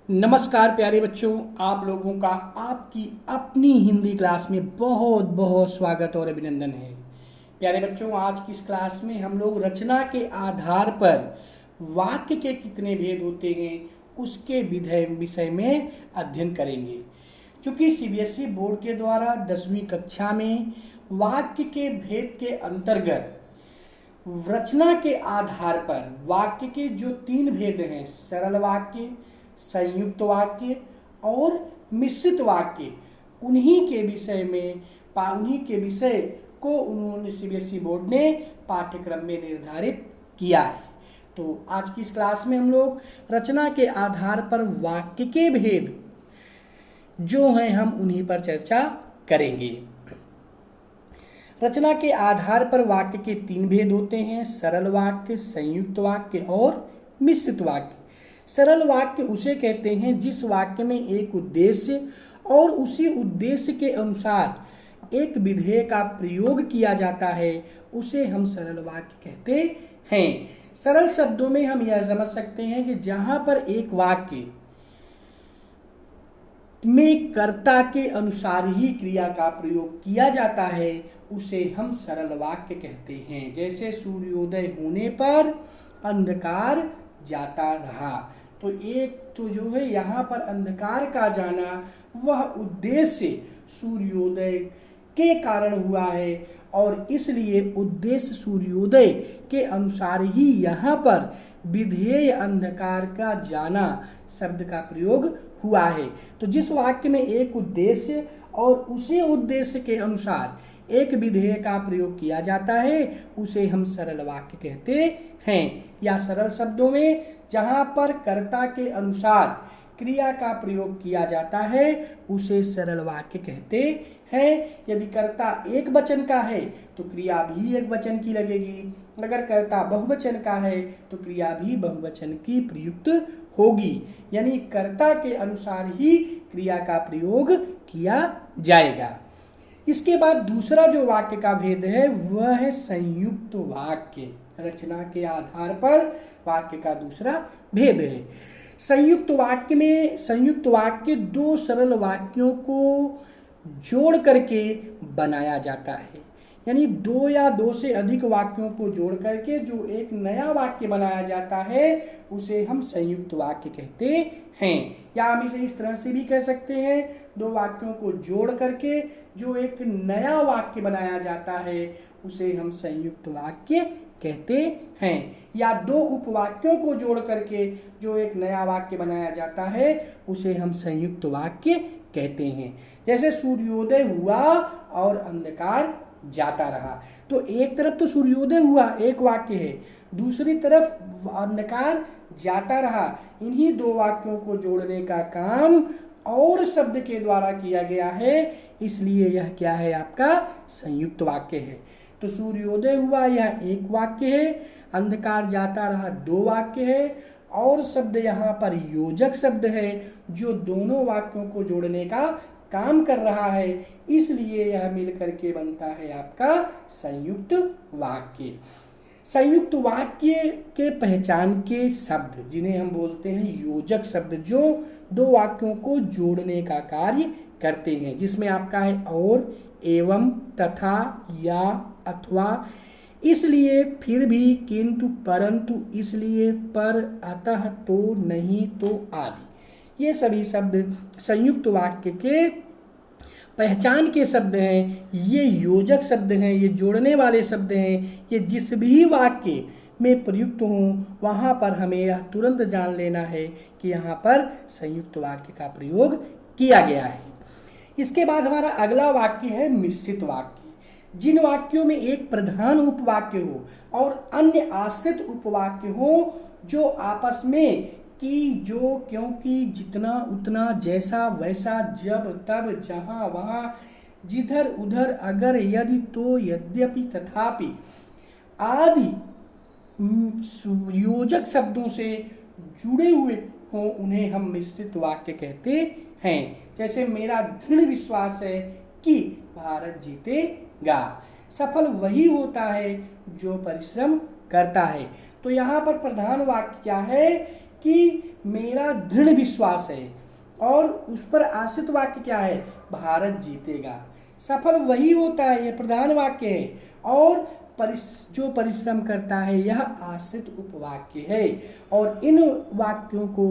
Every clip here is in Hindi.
नमस्कार प्यारे बच्चों, आप लोगों का आपकी अपनी हिंदी क्लास में बहुत बहुत स्वागत और अभिनंदन है। प्यारे बच्चों, आज की इस क्लास में हम लोग रचना के आधार पर वाक्य के कितने भेद होते हैं उसके विषय में अध्ययन करेंगे। चूंकि सीबीएसई बोर्ड के द्वारा 10वीं कक्षा में वाक्य के भेद के अंतर्गत रचना के आधार पर वाक्य के जो 3 भेद हैं, सरल वाक्य, संयुक्त वाक्य और मिश्रित वाक्य, उन्हीं के विषय को उन्होंने सीबीएसई बोर्ड ने पाठ्यक्रम में निर्धारित किया है। तो आज की इस क्लास में हम लोग रचना के आधार पर वाक्य के भेद जो हैं हम उन्हीं पर चर्चा करेंगे। रचना के आधार पर वाक्य के 3 भेद होते हैं, सरल वाक्य, संयुक्त वाक्य और मिश्रित वाक्य। सरल वाक्य उसे कहते हैं जिस वाक्य में एक उद्देश्य और उसी उद्देश्य के अनुसार एक विधेय का प्रयोग किया जाता है, उसे हम सरल वाक्य कहते हैं। सरल शब्दों में हम यह समझ सकते हैं कि जहां पर एक वाक्य में कर्ता के अनुसार ही क्रिया का प्रयोग किया जाता है, उसे हम सरल वाक्य कहते हैं। जैसे सूर्योदय होने पर अंधकार जाता रहा, तो एक तो जो है यहाँ पर अंधकार का जाना वह उद्देश्य सूर्योदय के कारण हुआ है और इसलिए उद्देश्य सूर्योदय के अनुसार ही यहाँ पर विधेय अंधकार का जाना शब्द का प्रयोग हुआ है। तो जिस वाक्य में एक उद्देश्य और उसी उद्देश्य के अनुसार एक विधेय का प्रयोग किया जाता है, उसे हम सरल वाक्य कहते हैं। या सरल शब्दों में जहां पर कर्ता के अनुसार क्रिया का प्रयोग किया जाता है, उसे सरल वाक्य कहते हैं। यदि कर्ता एक वचन का है तो क्रिया भी एक वचन की लगेगी, अगर कर्ता बहुवचन का है तो क्रिया भी बहुवचन की प्रयुक्त होगी, यानी कर्ता के अनुसार ही क्रिया का प्रयोग किया जाएगा। इसके बाद दूसरा जो वाक्य का भेद है वह है संयुक्त वाक्य। रचना के आधार पर वाक्य का दूसरा भेद है। संयुक्त वाक्य 2 सरल वाक्यों को जोड़ करके बनाया जाता है, यानी 2 या 2 से अधिक वाक्यों को जोड़ करके जो एक नया वाक्य बनाया जाता है, उसे हम संयुक्त वाक्य कहते हैं। या हम इसे इस तरह से भी कह सकते हैं, 2 वाक्यों को जोड़ करके जो एक नया वाक्य बनाया जाता है, उसे हम संयुक्त वाक्य कहते हैं। या 2 उपवाक्यों को जोड़ करके जो एक नया वाक्य बनाया जाता है, उसे हम संयुक्त वाक्य कहते हैं। जैसे सूर्योदय हुआ और अंधकार जाता रहा, तो एक तरफ तो सूर्योदय हुआ एक वाक्य है, दूसरी तरफ अंधकार जाता रहा। इन्हीं 2 वाक्यों को जोड़ने का काम और शब्द के द्वारा किया गया है, इसलिए यह क्या है, आपका संयुक्त वाक्य है। तो सूर्योदय हुआ यह एक वाक्य है, अंधकार जाता रहा 2 वाक्य है, और शब्द यहाँ पर योजक शब्द है जो दोनों वाक्यों को जोड़ने का काम कर रहा है, इसलिए यह मिलकर के बनता है आपका संयुक्त वाक्य। संयुक्त वाक्य के पहचान के शब्द जिन्हें हम बोलते हैं योजक शब्द, जो 2 वाक्यों को जोड़ने का कार्य करते हैं, जिसमें आपका है और, एवं, तथा, या, अथवा, इसलिए, फिर भी, किंतु, परंतु, इसलिए, पर, अतः, तो, नहीं, तो आदि। ये सभी शब्द संयुक्त वाक्य के पहचान के शब्द हैं, ये योजक शब्द हैं, ये जोड़ने वाले शब्द हैं। ये जिस भी वाक्य में प्रयुक्त हों वहाँ पर हमें यह तुरंत जान लेना है कि यहाँ पर संयुक्त वाक्य का प्रयोग किया गया है। इसके बाद हमारा अगला वाक्य है मिश्रित वाक्य। जिन वाक्यों में एक प्रधान उपवाक्य हो और अन्य आश्रित उपवाक्य हो, जो आपस में कि, जो, क्योंकि, जितना, उतना, जैसा, वैसा, जब, तब, जहां, वहां, जिधर, उधर, अगर, यदि, तो, यद्यपि, तथापि आदि योजक शब्दों से जुड़े हुए हों, उन्हें हम मिश्रित वाक्य कहते हैं। जैसे मेरा दृढ़ विश्वास है कि भारत जीतेगा। सफल वही होता है जो परिश्रम करता है। तो यहाँ पर प्रधान वाक्य क्या है कि मेरा दृढ़ विश्वास है, और उस पर आश्रित वाक्य क्या है, भारत जीतेगा। सफल वही होता है, ये प्रधान वाक्य है, और जो परिश्रम करता है यह आश्रित उपवाक्य है। और इन वाक्यों को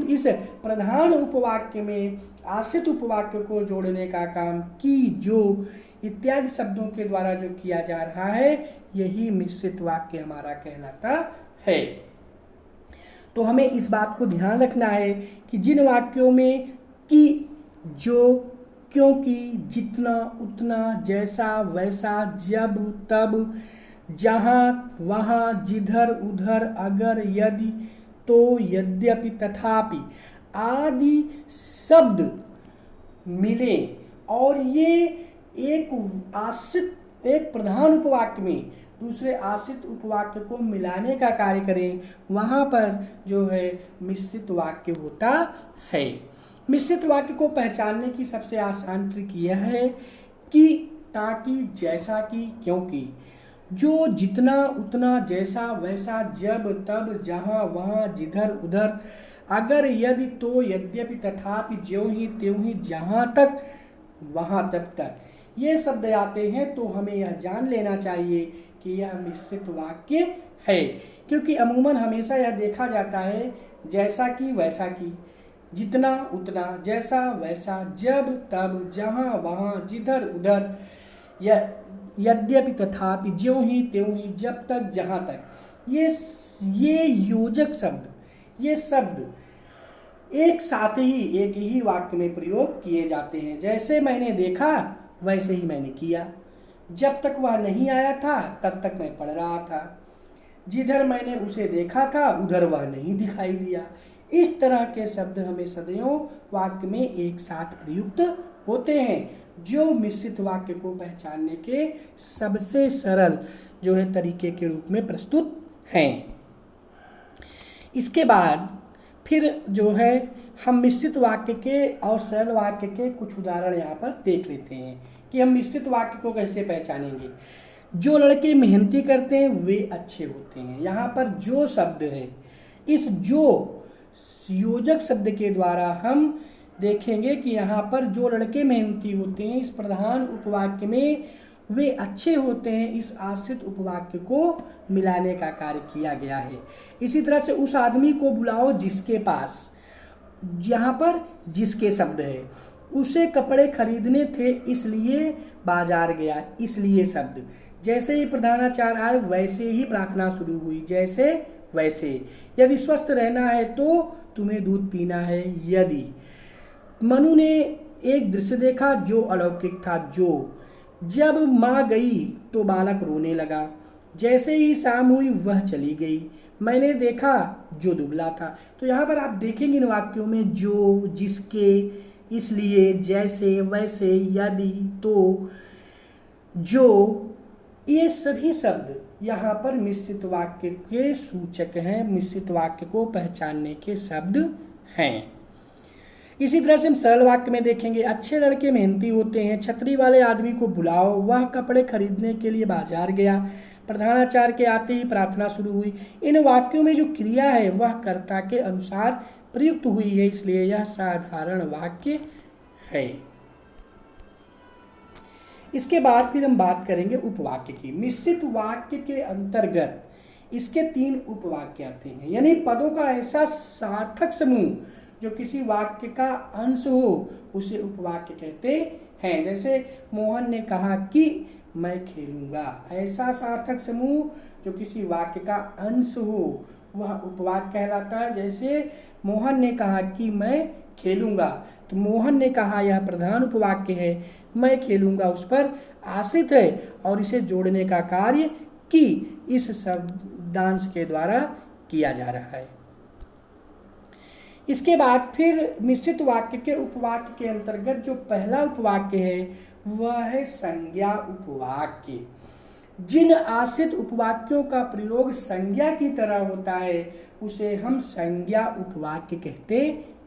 इस प्रधान उपवाक्य में आश्रित उपवाक्य को जोड़ने का काम की जो इत्यादि शब्दों के द्वारा जो किया जा रहा है, यही मिश्रित वाक्य हमारा कहलाता है। तो हमें इस बात को ध्यान रखना है कि जिन वाक्यों में कि, जो, क्योंकि, जितना, उतना, जैसा, वैसा, जब, तब, जहाँ, वहाँ, जिधर, उधर, अगर, यदि, तो, यद्यपि, तथापि आदि शब्द मिले और ये एक प्रधान उपवाक्य में दूसरे आश्रित उपवाक्य को मिलाने का कार्य करें, वहाँ पर जो है मिश्रित वाक्य होता है। मिश्रित वाक्य को पहचानने की सबसे आसान ट्रिक यह है कि, ताकि, जैसा कि, क्योंकि, जो, जितना, उतना, जैसा, वैसा, जब, तब, जहाँ, वहाँ, जिधर, उधर, अगर, यदि, तो, यद्यपि, तथापि, ज्यों ही, त्यों ही, जहाँ तक, वहाँ तब तक ये शब्द आते हैं तो हमें यह जान लेना चाहिए कि यह मिश्रित वाक्य है, क्योंकि अमूमन हमेशा यह देखा जाता है जैसा कि, वैसा कि, जितना, उतना, जैसा, वैसा, जब, तब, जहाँ, वहाँ, जिधर, उधर, यद्यपि, तथापि, ज्यों ही, त्यों ही, जब तक, जहाँ तक, ये योजक शब्द, ये शब्द एक साथ ही एक ही वाक्य में प्रयोग किए जाते हैं। जैसे मैंने देखा वैसे ही मैंने किया, जब तक वह नहीं आया था तब तक मैं पढ़ रहा था, जिधर मैंने उसे देखा था उधर वह नहीं दिखाई दिया। इस तरह के शब्द हमें सदैव वाक्य में एक साथ प्रयुक्त होते हैं, जो मिश्रित वाक्य को पहचानने के सबसे सरल जो है तरीके के रूप में प्रस्तुत हैं। इसके बाद फिर जो है हम मिश्रित वाक्य के और सरल वाक्य के कुछ उदाहरण यहाँ पर देख लेते हैं कि हम मिश्रित वाक्य को कैसे पहचानेंगे। जो लड़के मेहनती करते हैं वे अच्छे होते हैं। यहाँ पर जो शब्द है, इस जो योजक शब्द के द्वारा हम देखेंगे कि यहाँ पर जो लड़के मेहनती होते हैं, इस प्रधान उपवाक्य में वे अच्छे होते हैं, इस आश्रित उपवाक्य को मिलाने का कार्य किया गया है। इसी तरह से उस आदमी को बुलाओ जिसके पास, यहाँ पर जिसके शब्द है, उसे कपड़े खरीदने थे इसलिए बाजार गया, इसलिए शब्द। जैसे ही प्रधानाचार्य आए वैसे ही प्रार्थना शुरू हुई, जैसे वैसे। यदि स्वस्थ रहना है तो तुम्हें दूध पीना है, यदि। मनु ने एक दृश्य देखा जो अलौकिक था, जो। जब माँ गई तो बालक रोने लगा, जैसे ही शाम हुई वह चली गई। मैंने देखा जो दुबला था। तो यहाँ पर आप देखेंगे इन वाक्यों में जो, जिसके, इसलिए, जैसे, वैसे, यदि, तो, जो, ये सभी शब्द यहाँ पर मिश्रित वाक्य के सूचक हैं, मिश्रित वाक्य को पहचानने के शब्द हैं। इसी तरह से हम सरल वाक्य में देखेंगे, अच्छे लड़के मेहनती होते हैं, छतरी वाले आदमी को बुलाओ, वह कपड़े खरीदने के लिए बाजार गया, प्रधानाचार्य के आते ही प्रार्थना शुरू हुई। इन वाक्यों में जो क्रिया है वह कर्ता के अनुसार प्रयुक्त हुई है, इसलिए यह साधारण वाक्य है। इसके बाद फिर हम बात करेंगे उपवाक्य की। मिश्रित वाक्य के अंतर्गत इसके 3 उपवाक्य आते हैं, यानी पदों का ऐसा सार्थक समूह जो किसी वाक्य का अंश हो उसे उपवाक्य कहते हैं। जैसे मोहन ने कहा कि मैं खेलूंगा, ऐसा सार्थक समूह जो किसी वाक्य का अंश हो वह उपवाक्य कहलाता है। जैसे मोहन ने कहा कि मैं खेलूंगा, तो मोहन ने कहा यह प्रधान उपवाक्य है, मैं खेलूंगा उस पर आश्रित है और इसे जोड़ने का कार्य कि इस शब्दांश के द्वारा किया जा रहा है। इसके बाद फिर मिश्रित वाक्य के उपवाक्य के अंतर्गत जो पहला उपवाक्य है वह है संज्ञा उपवाक्य। जिन आश्रित उपवाक्यों का प्रयोग संज्ञा की तरह होता है उसे हम संज्ञा उपवाक्य कहते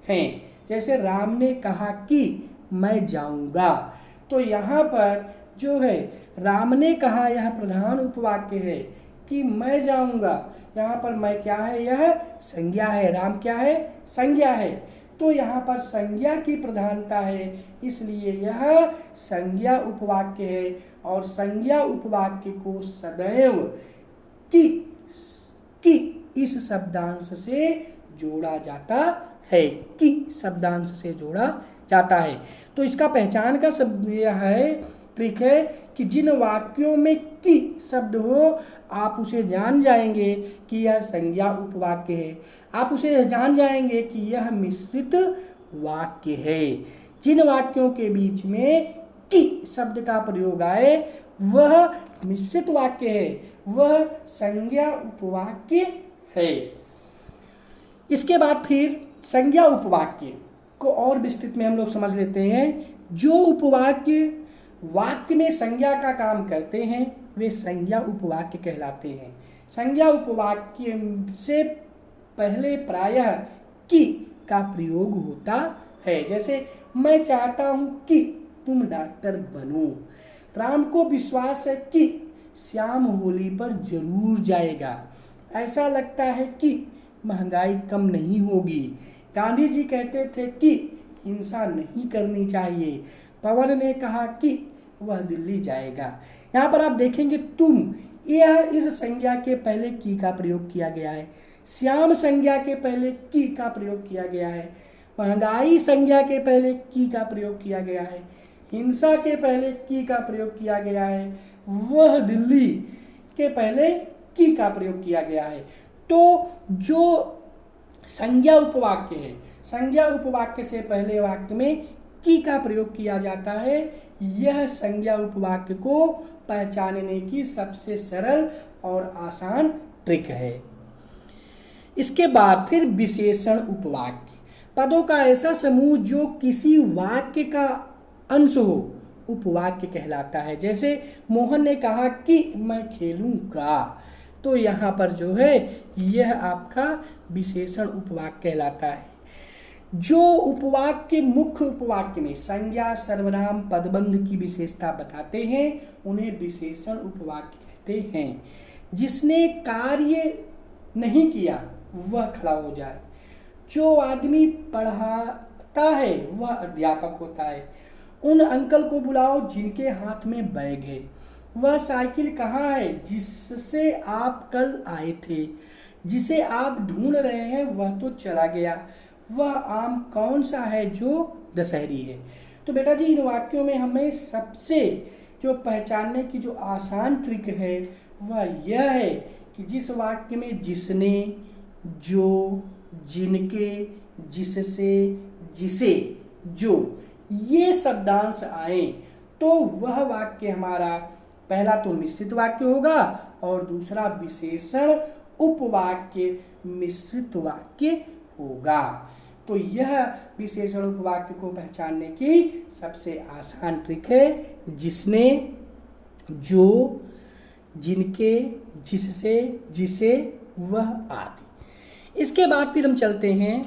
हैं। जैसे राम ने कहा कि मैं जाऊंगा, तो यहाँ पर जो है राम ने कहा यह प्रधान उपवाक्य है कि मैं जाऊंगा। यहाँ पर मैं क्या है, यह संज्ञा है, राम क्या है, संज्ञा है। तो यहाँ पर संज्ञा की प्रधानता है, इसलिए यह संज्ञा उपवाक्य है। और संज्ञा उपवाक्य को सदैव कि इस शब्दांश से जोड़ा जाता है, कि शब्दांश से जोड़ा जाता है। तो इसका पहचान का शब्द यह है, ट्रिक है कि जिन वाक्यों में कि शब्द हो आप उसे जान जाएंगे कि यह संज्ञा उपवाक्य है, आप उसे जान जाएंगे कि यह मिश्रित वाक्य है। जिन वाक्यों के बीच में कि शब्द का प्रयोग आए वह मिश्रित वाक्य है, वह संज्ञा उपवाक्य है। इसके बाद फिर संज्ञा उपवाक्य को और विस्तृत में हम लोग समझ लेते हैं। जो उपवाक्य वाक्य में संज्ञा का काम करते हैं वे संज्ञा उपवाक्य कहलाते हैं। संज्ञा उपवाक्य से पहले प्रायः कि का प्रयोग होता है। जैसे मैं चाहता हूं कि तुम डॉक्टर बनो। राम को विश्वास है कि श्याम होली पर जरूर जाएगा। ऐसा लगता है कि महंगाई कम नहीं होगी। गांधी जी कहते थे कि हिंसा नहीं करनी चाहिए। पवन ने कहा कि वह दिल्ली जाएगा। यहाँ पर आप देखेंगे तुम, यह इस संज्ञा के पहले की का प्रयोग किया गया है। श्याम संज्ञा के पहले की का प्रयोग किया गया है। महंगाई संज्ञा के पहले की का प्रयोग किया गया है। हिंसा के पहले की का प्रयोग किया गया है। वह दिल्ली के पहले की का प्रयोग किया गया है। तो जो संज्ञा उपवाक्य है, संज्ञा उपवाक्य से पहले वाक्य में की का प्रयोग किया जाता है। यह संज्ञा उपवाक्य को पहचानने की सबसे सरल और आसान ट्रिक है। इसके बाद फिर विशेषण उपवाक्य, पदों का ऐसा समूह जो किसी वाक्य का अंश हो उपवाक्य कहलाता है। जैसे मोहन ने कहा कि मैं खेलूंगा, तो यहाँ पर जो है यह आपका विशेषण उपवाक्य कहलाता है। जो उपवाक्य मुख्य उपवाक्य में संज्ञा, सर्वनाम, पदबंध की विशेषता बताते हैं उन्हें विशेषण उपवाक्य कहते हैं। जिसने कार्य नहीं किया वह खड़ा हो जाए। जो आदमी पढ़ाता है वह अध्यापक होता है। उन अंकल को बुलाओ जिनके हाथ में बैग है। वह साइकिल कहाँ है जिससे आप कल आए थे। जिसे आप ढूंढ रहे हैं वह तो चला गया। वह आम कौन सा है जो दशहरी है। तो बेटा जी इन वाक्यों में हमें सबसे जो पहचानने की जो आसान ट्रिक है वह यह है कि जिस वाक्य में जिसने, जो, जिनके, जिससे, जिसे, जो ये शब्दांश आए तो वह वाक्य हमारा पहला तो मिश्रित वाक्य होगा और दूसरा विशेषण उपवाक्य मिश्रित वाक्य होगा। तो यह विशेषण उपवाक्य को पहचानने की सबसे आसान ट्रिक है। जिसने, जो, जिनके, जिससे, जिसे, वह आदि। इसके बाद फिर हम चलते हैं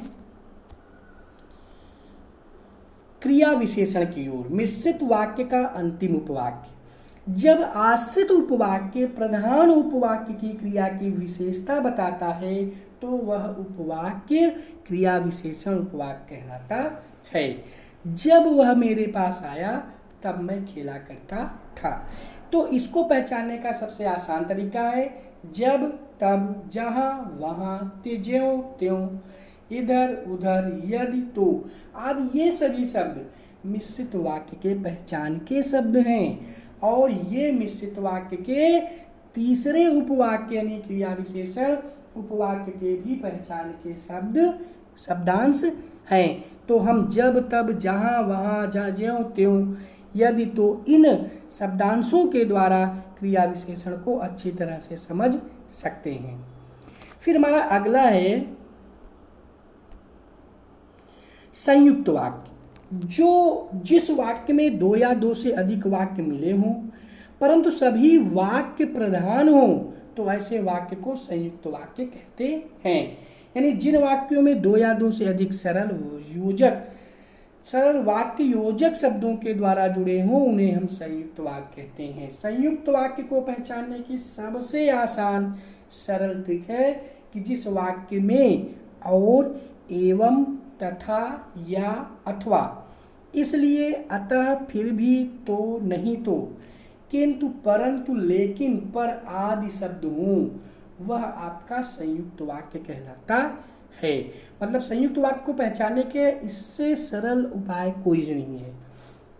क्रिया विशेषण की ओर। मिश्रित वाक्य का अंतिम उपवाक्य। जब आश्रित उपवाक्य प्रधान उपवाक्य की क्रिया की विशेषता बताता है तो वह उपवाक्य क्रिया विशेषण उपवाक्य कहलाता है। जब वह मेरे पास आया तब मैं खेला करता था। तो इसको पहचानने का सबसे आसान तरीका है जब, तब, जहाँ, वहाँ, ज्यों, त्यों, इधर, उधर, यदि, तो आदि ये सभी शब्द मिश्रित वाक्य के पहचान के शब्द हैं और ये मिश्रित वाक्य के तीसरे उपवाक्य यानी क्रिया विशेषण उपवाक्य के भी पहचान के शब्द शब्दांश हैं। तो हम जब, तब, जहाँ, वहाँ, ज्यों, त्यों, यदि, तो इन शब्दांशों के द्वारा क्रिया विशेषण को अच्छी तरह से समझ सकते हैं। फिर हमारा अगला है संयुक्त वाक्य। जो जिस वाक्य में दो या दो से अधिक वाक्य मिले हों परंतु सभी वाक्य प्रधान हों तो ऐसे वाक्य को संयुक्त वाक्य कहते हैं। यानी जिन वाक्यों में दो या दो से अधिक सरल योजक सरल वाक्य योजक शब्दों के द्वारा जुड़े हों उन्हें हम संयुक्त वाक्य कहते हैं। संयुक्त वाक्य को पहचानने की सबसे आसान सरल ट्रिक है कि जिस वाक्य में और, एवं, तथा, या, अथवा, इसलिए, अतः, फिर भी, तो, नहीं तो, किंतु, परंतु, लेकिन, पर आदि शब्द हों वह आपका संयुक्त वाक्य कहलाता है। मतलब संयुक्त वाक्य को पहचानने के इससे सरल उपाय कोई नहीं है,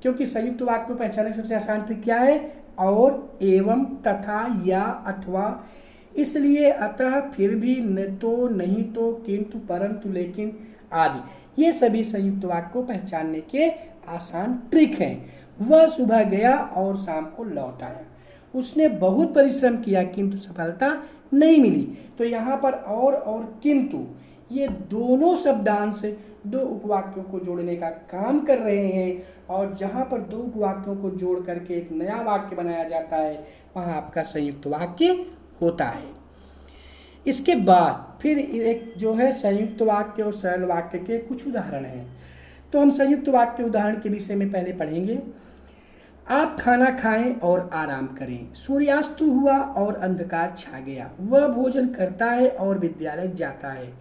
क्योंकि संयुक्त वाक्य को पहचानने की सबसे आसान ट्रिक क्या है? और, एवं, तथा, या, अथवा, इसलिए, अतः, फिर भी, न तो, नहीं तो, किंतु, परंतु, लेकिन आदि, ये सभी संयुक्त वाक्य को पहचानने के आसान ट्रिक हैं। वह सुबह गया और शाम को लौट आया। उसने बहुत परिश्रम किया किंतु सफलता नहीं मिली। तो यहाँ पर और किंतु ये दोनों शब्दांश दो उपवाक्यों को जोड़ने का काम कर रहे हैं, और जहाँ पर दो उपवाक्यों को जोड़ करके एक नया वाक्य बनाया जाता है वहाँ आपका संयुक्त वाक्य होता है। इसके बाद फिर एक जो है संयुक्त वाक्य और सरल वाक्य के कुछ उदाहरण हैं। तो हम संयुक्त वाक्य उदाहरण के विषय में पहले पढ़ेंगे। आप खाना खाएं और आराम करें। सूर्यास्त हुआ और अंधकार छा गया। वह भोजन करता है और विद्यालय जाता है।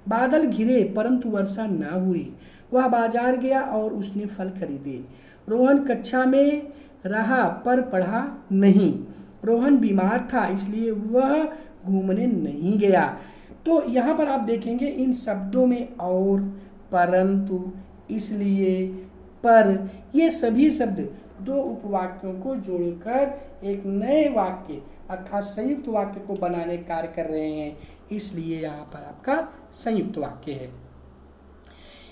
बादल घिरे परंतु वर्षा न हुई। वह बाजार गया और उसने फल खरीदे। रोहन कक्षा में रहा पर पढ़ा नहीं। रोहन बीमार था इसलिए वह घूमने नहीं गया। तो यहाँ पर आप देखेंगे इन शब्दों में और, परंतु, इसलिए, पर, ये सभी शब्द दो उपवाक्यों को जोड़कर एक नए वाक्य अर्थात संयुक्त वाक्य को बनाने का कार्य कर रहे हैं, इसलिए यहाँ पर आपका संयुक्त वाक्य है।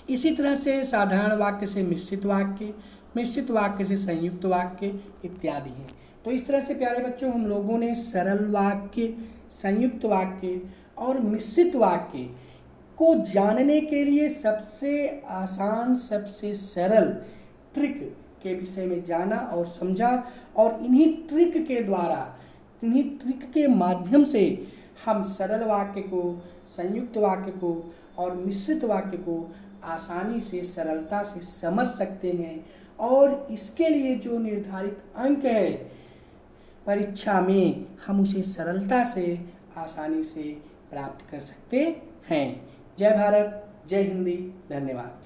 इसी तरह से साधारण वाक्य से मिश्रित वाक्य, मिश्रित वाक्य से संयुक्त वाक्य इत्यादि हैं। तो इस तरह से प्यारे बच्चों हम लोगों ने सरल वाक्य, संयुक्त वाक्य और मिश्रित वाक्य को जानने के लिए सबसे आसान, सबसे सरल ट्रिक के विषय में जाना और समझा, और इन्हीं ट्रिक के द्वारा, इन्हीं ट्रिक के माध्यम से हम सरल वाक्य को, संयुक्त वाक्य को और मिश्रित वाक्य को आसानी से, सरलता से समझ सकते हैं, और इसके लिए जो निर्धारित अंक है परीक्षा में हम उसे सरलता से, आसानी से प्राप्त कर सकते हैं। जय भारत, जय हिंदी, धन्यवाद।